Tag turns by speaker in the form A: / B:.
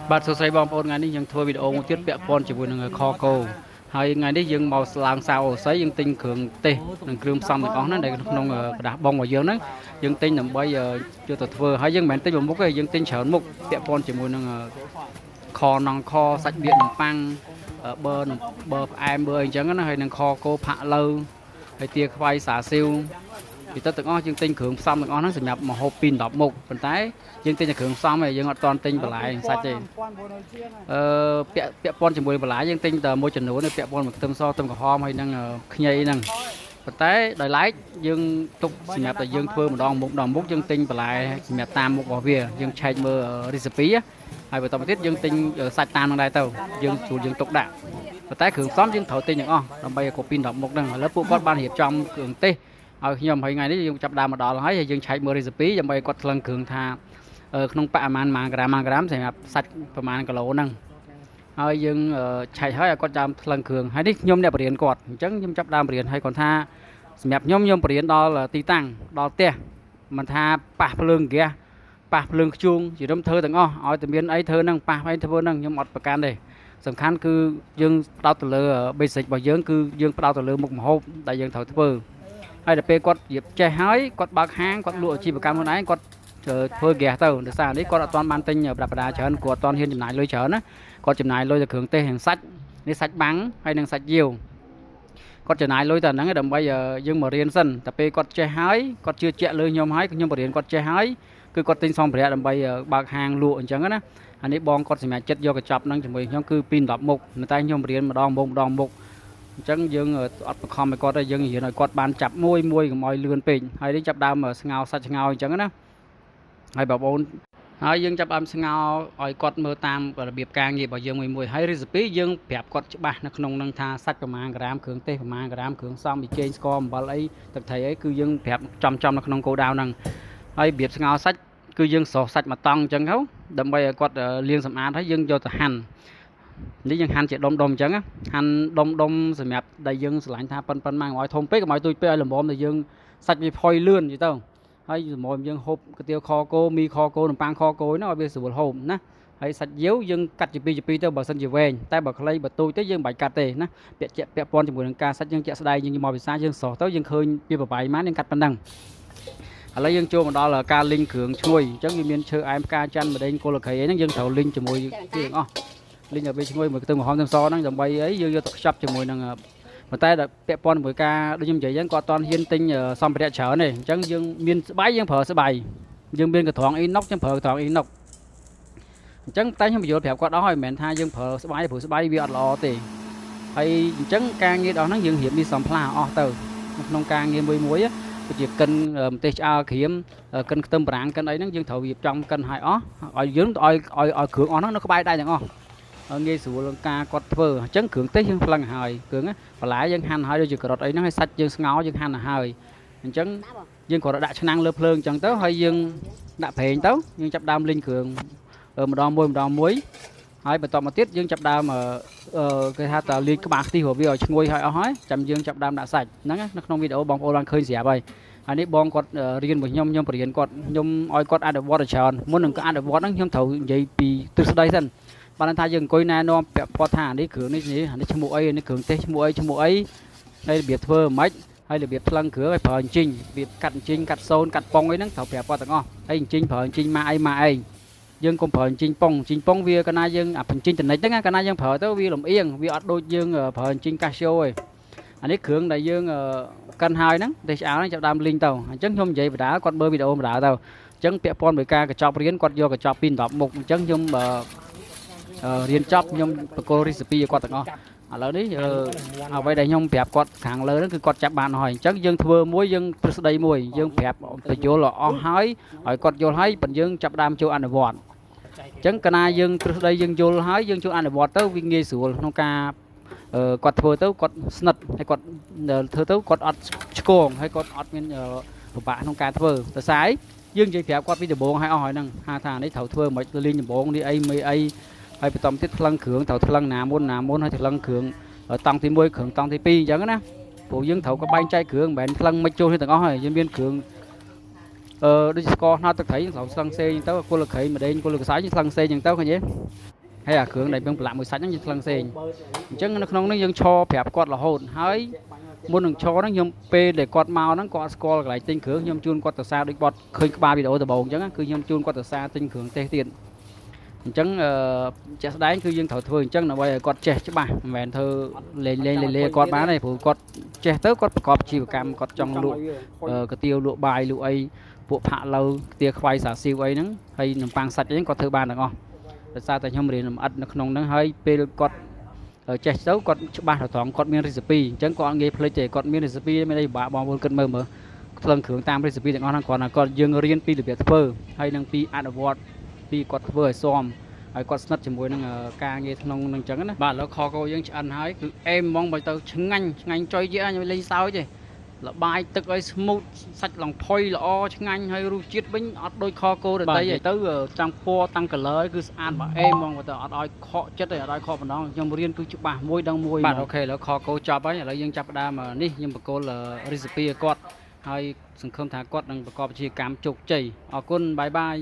A: បាទសួស្តីបងប្អូនថ្ងៃនេះយើងធ្វើវីដេអូមួយទៀតពាក់ព័ន្ធជាមួយនឹងខគោហើយថ្ងៃនេះយើងមកស្ឡើងសាវអូស័យយើងទិញគ្រឿងទេសនិងគ្រឿងផ្សំទាំងអស់ហ្នឹងដែលក្នុងกระดาษបងរបស់យើងហ្នឹងយើងទិញដើម្បីយកទៅធ្វើហើយយើងមិនមែនទិញមួយមុខទេយើងទិញច្រើនមុខពាក់ព័ន្ធជាមួយនឹងខនងខសាច់បៀននំប៉័ងបឺផ្អែមបឺអីចឹងណាហើយនឹងខគោផាក់ឡូវហើយទាខ្វៃសាស៊ីវពីទៅទាំងអស់យើងទិញគ្រឿងផ្សំទាំងអស់ហ្នឹងសម្រាប់ម្ហូបពី10មុខប៉ុន្តែយើងទិញតែគ្រឿងផ្សំឯងយើងអត់តន់ទិញបន្លែសាច់ទេពាក់ព័ន្ធជាមួយបន្លែយើងទិញតែមួយចំនួនពាក់ព័ន្ធមួយខ្ទឹមសខ្ទឹមក្រហមហើយនឹងខ្ញីហ្នឹងប៉ុន្តែដោយឡែកយើងទុកសម្រាប់តែយើងធ្វើម្ដងមុខយើងទិញបន្លែសម្រាប់តាមមុខរបស់វាយើងឆែកមើល recipe ហើយបន្តមកទៀតយើងទិញសាច់តាមនឹងដែរទៅយើងជួលយើងទុកដាក់ប៉ុន្តែគ្រឿងផ្សំយើងត្រូវទិញទាំងអស់ដើម្បីឲ្យគូពី10មុខហ្នឹងឥឡូវពួកគាត់បានរៀបចំគ្រឿងទេសឲ្យខ្ញុំហើយថ្ងៃនេះយើងចាប់ដើមមកដល់ហើយយើងឆែកមើល recipe ដើម្បីឲ្យគាត់ថ្លឹងគ្រឿងថាក្នុងបរិមាណម៉ាក្រាមសម្រាប់សាច់ប្រហែលគីឡូហ្នឹងហើយយើងឆែកឲ្យគាត់ចាំថ្លឹងគ្រឿងហើយនេះខ្ញុំអ្នកបរិញ្ញាគាត់អញ្ចឹងខ្ញុំចាប់ដើមបរិញ្ញាឲ្យគាត់ថាសម្រាប់ខ្ញុំបរិញ្ញាដល់ទីតាំងដល់ផ្ទះមិនថាប៉ះភ្លើងហ្គាសប៉ះភ្លើងខ្ជូងជារំធ្វើទាំងអស់ឲ្យតែមានអីធ្វើហ្នឹងប៉ះអីធ្វើហ្នឹងខ្ញុំអត់ប្រកាន់ទេសំខាន់គឺយើងផ្ដោតទៅលើ basic របស់យើងគឺយើងផ្ដោតទៅលើមុខម្ហូបដែលយើងត្រូវធ្វើហើយដល់ពេលគាត់រៀបចេះហើយគាត់បើកហាងគាត់លក់អាជីវកម្មខ្លួនឯងគាត់ធ្វើហ្គាសទៅដោយសារនេះគាត់អត់ទាន់បានទិញប្រាក់បដាច្រើនគាត់អត់ទាន់ហ៊ានចំណាយលុយច្រើនណាគាត់ចំណាយលុយទៅគ្រឿងទេសសាច់នេះសាច់បាំងហើយនឹងសាច់យាវគាត់ចំណាយលុយតែហ្នឹងដើម្បីយើងមករៀនសិនតែពេលគាត់ចេះហើយគាត់ជឿជាក់លើខ្ញុំហើយខ្ញុំបរៀនគាត់ចេះហើយគឺគាត់ទិញសម្ភារៈដើម្បីបើកហាងលក់អញ្ចឹងណាអានេះបងគាត់សម្រាប់ចិត្តយកកញ្ចប់ហ្នឹងជាមួយខ្ញុំគឺពី10មុខតែខ្ញុំបរៀនម្ដងមុខអញ្ចឹងយើងអត់បង្ខំឲ្យគាត់ទេយើងរៀនឲ្យគាត់បានចាប់មួយកុំឲ្យលឿនពេកហើយនេះចាប់ដើមស្ងោរសាច់ស្ងោរអញ្ចឹងណាហើយបងប្អូនហើយយើងចាប់ដើមស្ងោរឲ្យគាត់មើលតាមរបៀបការងាររបស់យើងមួយហើយ recipe យើងប្រាប់គាត់ច្បាស់នៅក្នុងនឹងថាសាច់ប្រមាណក្រាមគ្រឿងទេសប្រមាណក្រាមគ្រឿងផ្សំប៊ីចេងស្ករអំបិលអីទឹកត្រីអីគឺយើងប្រាប់ចំនៅក្នុងគោលដៅហ្នឹងហើយរបៀបស្ងោរសាច់គឺយើងស្រោះសាច់មកតង់អញ្ចឹងទៅដើម្បីឲ្យគាត់លាងសម្អាតហើយយើងយកទៅហាន់នេះយើងហាន់ជាដុំអញ្ចឹងហាន់ដុំសម្រាប់ដែលយើងស្រឡាញ់ថាប៉ុនមកឲ្យធំពេកកុំឲ្យទូចពេកឲ្យល្មមដែលយើងសាច់វាផុយលឿនយីទៅហើយល្មមយើងហូបកាទៀវខគោមីខគោនំប៉័ងខគោហ្នឹងឲ្យវាស្រួលហូបណាហើយសាច់យាវយើងកាត់ជាពីទៅបើសិនជាវែងតែបើខ្លីបើទូចទៅយើងមិនបាច់កាត់ទេណាពាក់ព័ន្ធជាមួយនឹងការសាច់យើងជាក់ស្ដែងយើងមកវិសាយើងស្រោះទៅយើងឃើញវាប្របាយមកយើងកាត់ប៉ុណ្ណឹងឥឡូវយើងចូលមកដល់ការលីងគ្រឿងឈ្ងុយអញ្ចឹងវាមានឈើអែមផ្កាច័ន្ទម្ដេងគល់ក្រីអីហ្នឹងយើងត្រូវលីងជាមួយគេទាំងអស់លីងឲ្យវាឈ្ងុយមួយខ្ទឹមក្រហមខ្ទឹមសហ្នឹងដើម្បីអីយើងយកទៅខ្ចប់ជាមួយនឹងប៉ុន្តែដល់ពាក់ព័ន្ធជាមួយការដូចខ្ញុំនិយាយអញ្ចឹងគាត់អត់ហ៊ានទិញសម្ភារៈច្រើនទេអញ្ចឹងយើងមានស្បៃយើងប្រើស្បៃយើងមានកត្រងអ៊ីណុកយើងប្រើកត្រងអ៊ីណុកអញ្ចឹងតែខ្ញុំបញ្យល់ប្រាប់គាត់អស់ហើយមិនមែនថាយើងប្រើស្បៃព្រោះស្បៃវាអត់ល្អទេហើយអញ្ចឹងការងារដល់ហ្នឹងយើងរៀបនេះសំផ្លាអស់ទៅក្នុងការងារមួយដូចជាកិនម្ទេសឆ្អើរក្រៀមកិនខ្ទឹមបារាំងកិនអីហ្នឹងយើងត្រូវរៀបចំកិនឲ្យអស់ឲ្យយើងឲ្យគ្រឿងអស់ហ្នឹងនៅក្បែរដៃទាំងអស់ងាយស្រួលការគាត់ធ្វើអញ្ចឹងគ្រឿងទេសយើងផ្លឹងហើយគ្រឿងបន្លែយើងហាន់ហើយដូចជាការ៉ុតអីហ្នឹងហើយសាច់យើងស្ងោរយើងហាន់ហើយអញ្ចឹងយើងគ្រាន់តែដាក់ឆ្នាំងលើភ្លើងអញ្ចឹងទៅហើយយើងដាក់ប្រេងទៅយើងចាប់ដើមលីងគ្រឿងម្ដងមួយហើយបន្តមកទៀតយើងចាប់ដើមគេថាតលាយក្បាលខ្ទិះរបស់វាឲ្យឈ្ងុយហើយអស់ហើយចាំយើងចាប់ដើមដាក់សាច់ហ្នឹងនៅក្នុងវីដេអូបងប្អូនបានឃើញស្រាប់ហើយហើយនេះបងគាត់រៀនរបស់ខ្ញុំបរៀនគាត់ខ្ញុំឲ្យគាត់អនុវត្តឲ្យច្រើនមុននឹងអនុវត្តហ្នឹងខ្ញុំត្រូវនិយាយពីទ្រឹស្ដីសិនបានថាយើងអង្គុយណែនាំពាក់ព័ន្ធថានេះគ្រឿងនេះឈ្មោះអីនេះគ្រឿងទេសឈ្មោះអីហើយរបៀបធ្វើមិនហើយរបៀបថ្លឹងគ្រឿងឲ្យប្រើអញ្ជីងរបៀបកាត់អញ្ជីងកាត់សូនកាត់ប៉ុងអីហ្នឹងត្រូវប្រាប់គាត់ទាំងអស់ហើយអញ្ជីងប្រើអញ្ជីងម៉ាអីយើងកុំប្រើអញ្ជីងប៉ុងវាកាលណាយើងអញ្ជីងតនិចហ្នឹងកាលណាយើងប្រើទៅវាលំអៀងវាអត់ដូចយើងប្រើអញ្ជីងកាស៊ីយ៉ូទេអានេះគ្រឿងដែលយើងកិនហើយហ្នឹងទេសឆ្អើរហ្នឹងចាប់ដើមលីងទៅអញ្ចឹងខ្ញុំនិយាយបណ្ដាគាត់មើលវីដេអូបណ្ដាទៅអញ្ចឹងពាក់ព័ន្ធមួយការកញ្ចប់រៀនគាត់យកកញ្ចប់ពី10មុខអញ្ចឹងខ្ញុំរៀនចប់ខ្ញុំបកគោ recipe ឲ្យគាត់ទាំងអស់ឥឡូវនេះអ្វីដែលខ្ញុំប្រាប់គាត់ខាងលើហ្នឹងគឺគាត់ចាប់បានហើយអញ្ចឹងយើងធ្វើមួយយើងទ្រឹស្ដីមួយយើងប្រាប់បញ្យល់អស់ហើយឲ្យគាត់យល់ហើយប៉ុន្តែយើងចាប់ដើមចូលអនុវត្តអញ្ចឹងកាលណាយើងទ្រឹស្ដីយើងយល់ហើយយើងចូលអនុវត្តទៅវាងាយស្រួលក្នុងការគាត់ធ្វើទៅគាត់ស្និទ្ធហើយគាត់ធ្វើទៅគាត់អត់ឆ្គងហើយគាត់អត់មានពិបាកក្នុងការធ្វើតែស្អីយើងនិយាយប្រាប់គាត់ពីដំបូងឲ្យអស់ហើយហ្នឹងថានេះត្រូវធ្វើមិនទៅលេងដំបូងនេះអីមេអីហើយបន្តទៀតថ្លឹងគ្រឿងត្រូវថ្លឹងណាមុនហើយថ្លឹងគ្រឿងតង់ទី1គ្រឿងតង់ទី2អញ្ចឹងណាព្រោះយើងត្រូវក៏បែងចែកគ្រឿងមិនមែនថ្លឹងមិនចូលទាំងអស់ហើយយើងមានគ្រឿងដូចស្ករត្នោតទឹកត្រីត្រូវថ្លឹងសេអញ្ចឹងទៅគល់ក្រីម្ដេងគល់កសាយថ្លឹងសេអញ្ចឹងទៅឃើញទេ hay là cường này bên lạ mùi sạch như thằng sen chứ nó không nó dương cho phép quạt là hồn hỡi muốn đừng cho nó nhom p để quạt màu nó quạt score lại tinh cường nhom chun quạt từ xa đi quạt khơi ba bị đổ từ bầu chứ cứ nhom chun quạt từ xa tinh cường tê tiền chẳng chết đánh cứ dương thổi thôi chẳng là bây giờ quạt trẻ chứ bà mẹ thơ lên quạt má này phụ quạt trẻ tớ quạt cọp chỉ cam quạt trong lụa cái tiêu lụa bài lụa ấy bộ phạ lâu tia khoai xả siêu ấy nắng hay nằm pang sạch ấy có thơ ban được không tại sao tại nhom liền nằm ắt nó không nắng hơi p quạt trẻ xấu quạt ba thổi thoáng quạt miên recipe chẳng còn nghe play trẻ quạt miên recipe mới đây bà bom vô cơn mơ mở lần khưởng tam recipe được ngon còn là còn dương riêng pi được biệt phơ hay năng pi ad award pi quạt vừa xòmไอ้กอดสนัดจมูกนั่งกางเงี้ยนงนั่งจังนะบ้านเราคอโกยังอันหายคือเอ็มมองไปตัวชงันจอยเยอะยังเลยเศร้าจีละบายตึกไอ้สมูทสัดหลังพอยละอ้อชงันให้รู้จิตบิ้งอัดโดยคอโกเดี๋ยวไปตัวจังปัวตั้งกันเลยคืออ่านว่าเอ็มมองไปตัวอัดอ้อยเคาะจิตเลยอัดอ้อยเคาะมันน้องยังเรียนคือจุบ่ามวยดังมวยบ้านโอเคแล้วคอโกจับไว้แล้วยังจับได้มานี่ยังประกอบรีสปีกอดให้สังคมทางกอดดังประกอบชีกรรมจุกใจออกก้นบาย